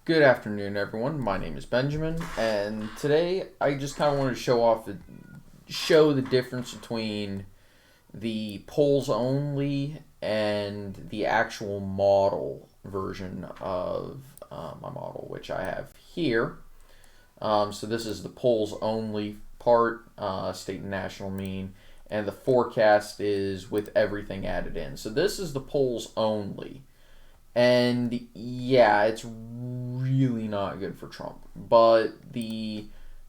Good afternoon, everyone. My name is Benjamin, and today I just kind of wanted to show the difference between the polls only and the actual model version of my model, which I have here. So this is the polls only part, state and national mean, and the forecast is with everything added in. So this is the polls only. And yeah, it's really not good for Trump. But the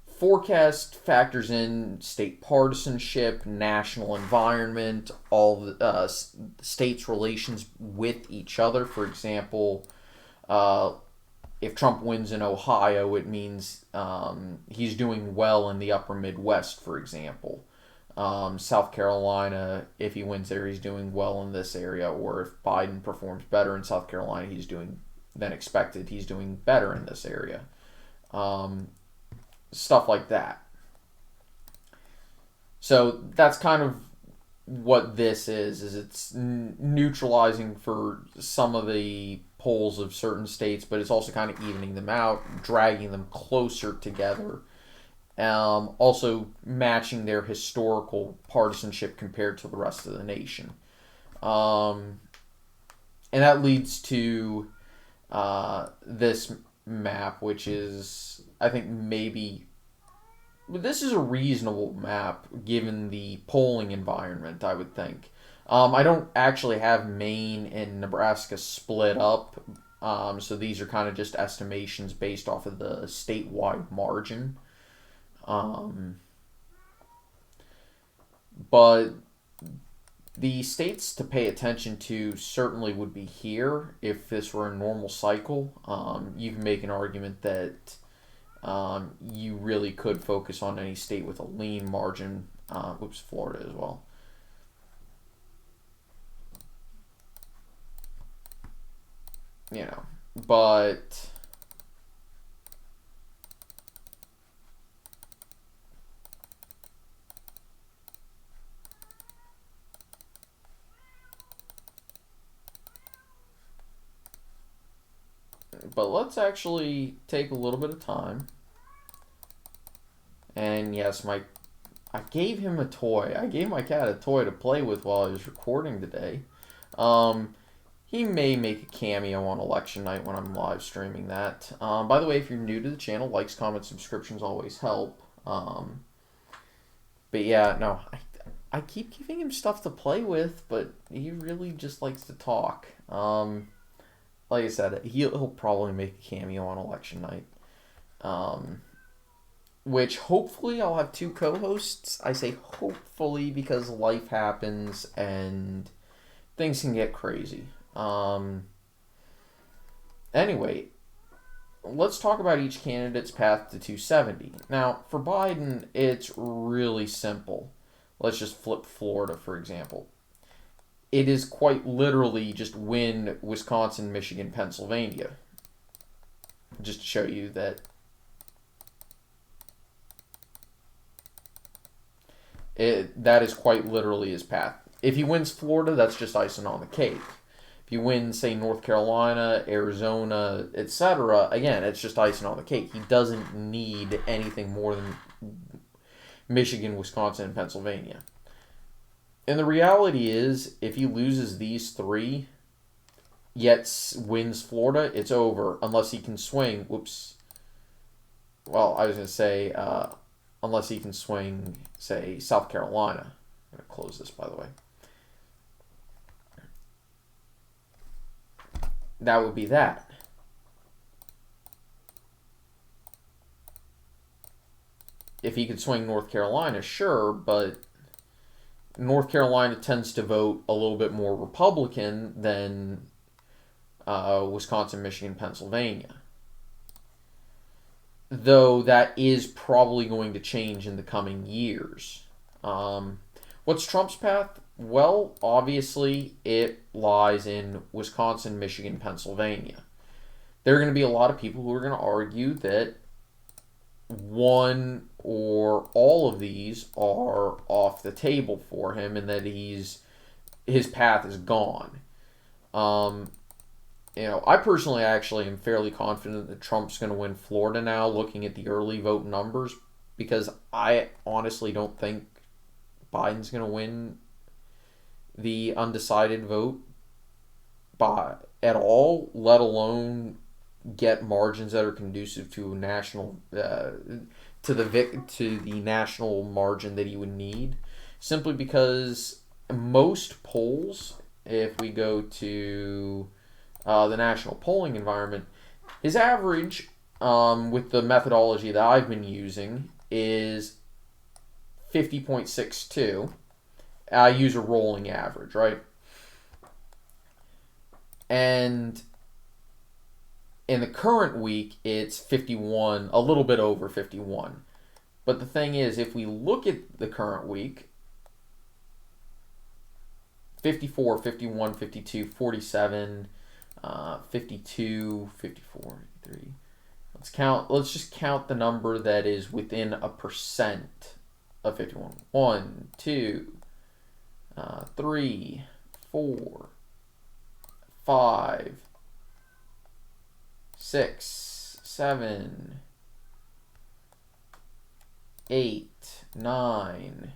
forecast factors in state partisanship, national environment, all the states' relations with each other. For example, uh, if Trump wins in Ohio, it means he's doing well in the upper Midwest, for example. South Carolina, if he wins there, he's doing well in this area. Or if Biden performs better in South Carolina, he's doing than expected. He's doing better in this area. Um, Stuff like that. So that's kind of what this is it's neutralizing for some of the polls of certain states, but it's also kind of evening them out, dragging them closer together, also matching their historical partisanship compared to the rest of the nation. Um, and that leads to this map, which is, I think, maybe. This is a reasonable map given the polling environment, I would think. I don't actually have Maine and Nebraska split up, so these are kind of just estimations based off of the statewide margin. Um, but the states to pay attention to certainly would be here if this were a normal cycle. You can make an argument that you really could focus on any state with a lean margin. Florida as well. You know, but let's actually take a little bit of time. And yes, my I gave him a toy. I gave my cat a toy to play with while I was recording today. Um, he may make a cameo on election night when I'm live streaming that. By the way, if you're new to the channel, likes, comments, subscriptions always help. But yeah, no, I keep giving him stuff to play with, but he really just likes to talk. Like I said, he'll probably make a cameo on election night. Um, which hopefully I'll have two co-hosts. I say hopefully because life happens and things can get crazy. Anyway, let's talk about each candidate's path to 270. Now, for Biden, it's really simple. Let's just flip Florida, for example. It is quite literally just win Wisconsin, Michigan, Pennsylvania. Just to show you that that is quite literally his path. If he wins Florida, that's just icing on the cake. If you win, say, North Carolina, Arizona, etc., again, it's just icing on the cake. He doesn't need anything more than Michigan, Wisconsin, and Pennsylvania. And the reality is, if he loses these three, yet wins Florida, it's over. Unless he can swing. Whoops. Well, I was going to say, unless he can swing, say, South Carolina. I'm going to close this, by the way. That would be that. If he could swing North Carolina, sure, but North Carolina tends to vote a little bit more Republican than Wisconsin, Michigan, Pennsylvania. Though that is probably going to change in the coming years. What's Trump's path? Well, obviously, it lies in Wisconsin, Michigan, Pennsylvania. There are going to be a lot of people who are going to argue that one or all of these are off the table for him and that his path is gone. Um, I personally actually am fairly confident that Trump's going to win Florida now, looking at the early vote numbers, because I honestly don't think Biden's going to win the undecided vote by at all, let alone get margins that are conducive to national to the national margin that he would need, simply because most polls, if we go to the national polling environment, his average, with the methodology that I've been using, is 50.62. I use a rolling average, right? And in the current week, it's 51, a little bit over 51. But the thing is, if we look at the current week, 54, 51, 52, 47, 52, 54, 53. Let's just count the number that is within a percent of 51. 1, 2, 3, 4, 5, 6, 7, 8, 9,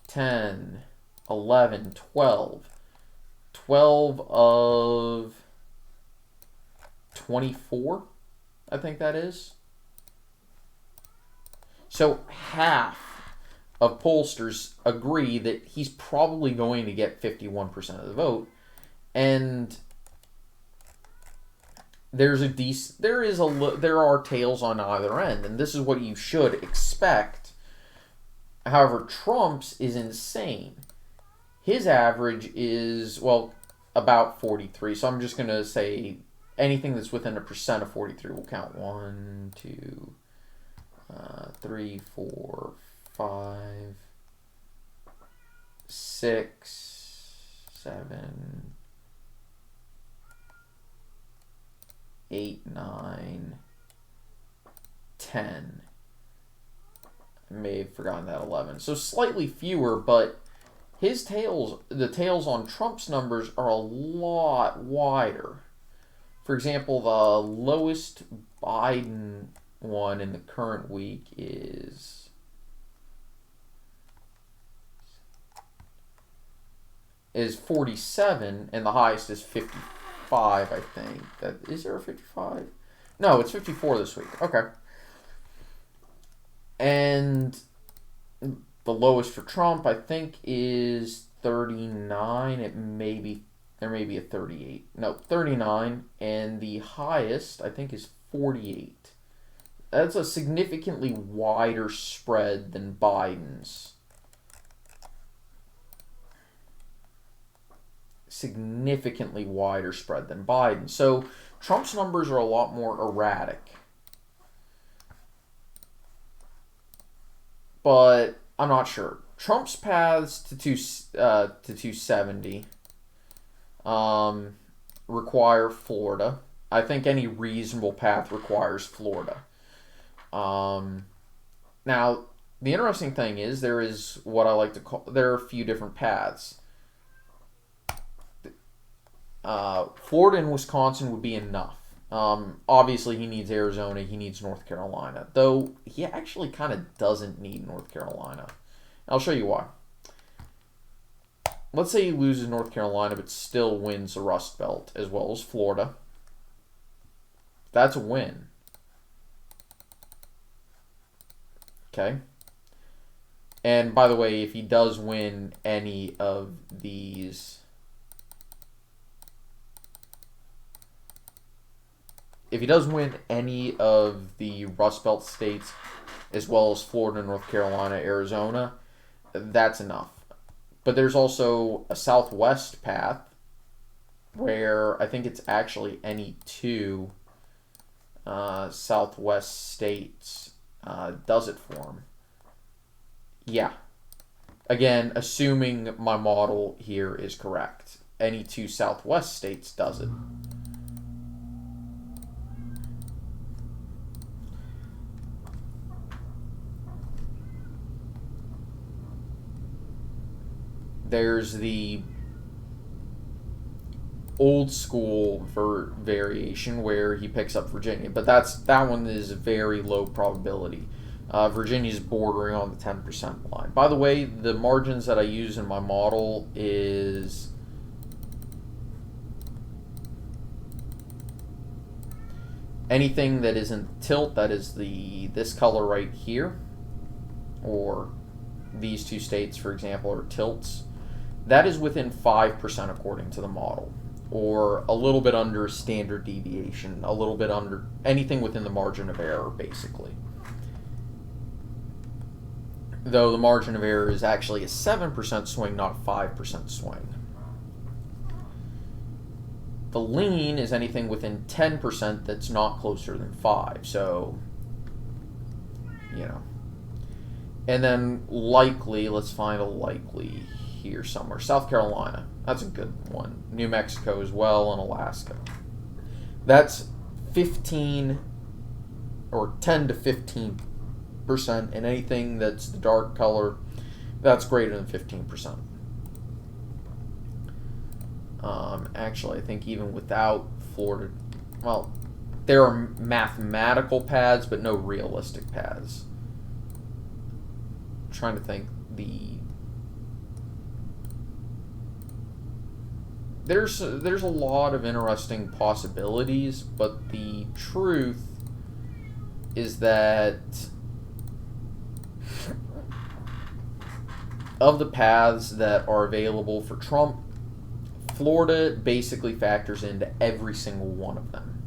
10, 11, 12. 12 of 24, I think that is. So half of pollsters agree that he's probably going to get 51% of the vote, and there are tails on either end, and this is what you should expect. However, Trump's is insane. His average is, well, about 43. So I'm just going to say anything that's within a percent of 43 will count. 1, 2, 3, 4, 5, 6, 7, 8, 9, 10. I may have forgotten that 11. So slightly fewer, but the tails on Trump's numbers are a lot wider. For example, the lowest Biden one in the current week is is 47, and the highest is 55, I think. Is there a 55? No, it's 54 this week. Okay. And the lowest for Trump, I think, is 39. There may be a 38. No, 39. And the highest, I think, is 48. That's a significantly wider spread than Biden's. Significantly wider spread than Biden. So Trump's numbers are a lot more erratic. But I'm not sure. Trump's paths to 270 require Florida. I think any reasonable path requires Florida. Now, the interesting thing is there is what I like to call, there are a few different paths. Florida and Wisconsin would be enough. Obviously, he needs Arizona. He needs North Carolina. Though, he actually kind of doesn't need North Carolina. I'll show you why. Let's say he loses North Carolina, but still wins the Rust Belt, as well as Florida. That's a win. Okay. And, by the way, if he does win any of these... If he does win any of the Rust Belt states, as well as Florida, North Carolina, Arizona, that's enough. But there's also a Southwest path where I think it's actually any two Southwest states does it for him. Yeah. Again, assuming my model here is correct. Any two Southwest states does it. There's the old school variation where he picks up Virginia, but that one is very low probability. Virginia's bordering on the 10% line. By the way, the margins that I use in my model is anything that isn't tilt, that is this color right here, or these two states, for example, are tilts. That is within 5% according to the model, or a little bit under standard deviation, a little bit under anything within the margin of error, basically. Though the margin of error is actually a 7% swing, not a 5% swing. The lean is anything within 10% that's not closer than 5. So, And then likely, let's find a likely here somewhere. South Carolina, that's a good one. New Mexico as well, and Alaska. That's 15 or 10 to 15%, and anything that's the dark color, that's greater than 15%. Actually, I think even without Florida, well, there are mathematical paths, but no realistic paths. I'm trying to think. There's a lot of interesting possibilities, but the truth is that of the paths that are available for Trump, Florida basically factors into every single one of them.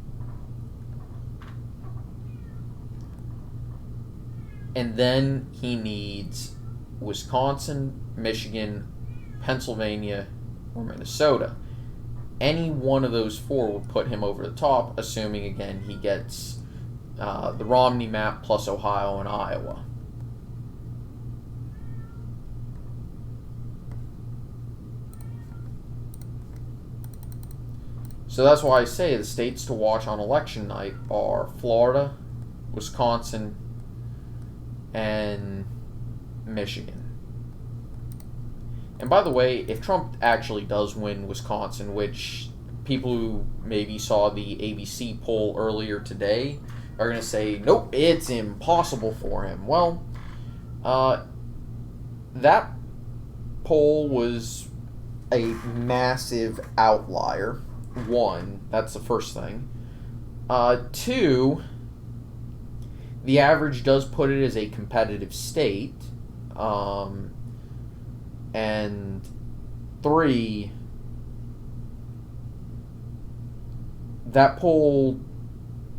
And then he needs Wisconsin, Michigan, Pennsylvania, or Minnesota. Any one of those four would put him over the top, assuming, again, he gets the Romney map plus Ohio and Iowa. So that's why I say the states to watch on election night are Florida, Wisconsin, and Michigan. And by the way, if Trump actually does win Wisconsin, which people who maybe saw the ABC poll earlier today are going to say, nope, it's impossible for him. Well, that poll was a massive outlier. One, that's the first thing. Two, the average does put it as a competitive state. And three, that poll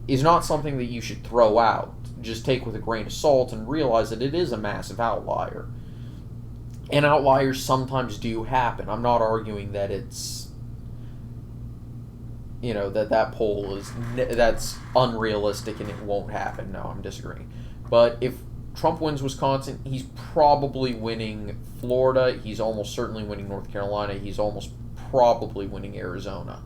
is not something that you should throw out. Just take with a grain of salt and realize that it is a massive outlier. And outliers sometimes do happen. I'm not arguing that it's, that poll that's unrealistic and it won't happen. No, I'm disagreeing. But if Trump wins Wisconsin, he's probably winning Florida. He's almost certainly winning North Carolina. He's almost probably winning Arizona.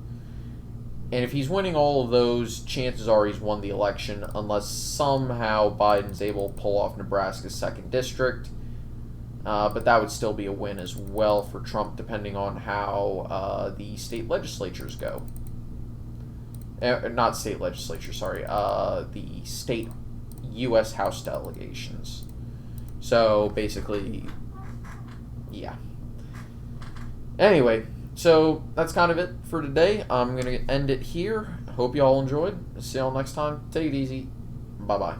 And if he's winning all of those, chances are he's won the election, unless somehow Biden's able to pull off Nebraska's 2nd district. But that would still be a win as well for Trump, depending on how the state legislatures go. Not state legislature, sorry. The state U.S. House delegations. So, basically, yeah. Anyway, so that's kind of it for today. I'm going to end it here. Hope you all enjoyed. See y'all next time. Take it easy. Bye-bye.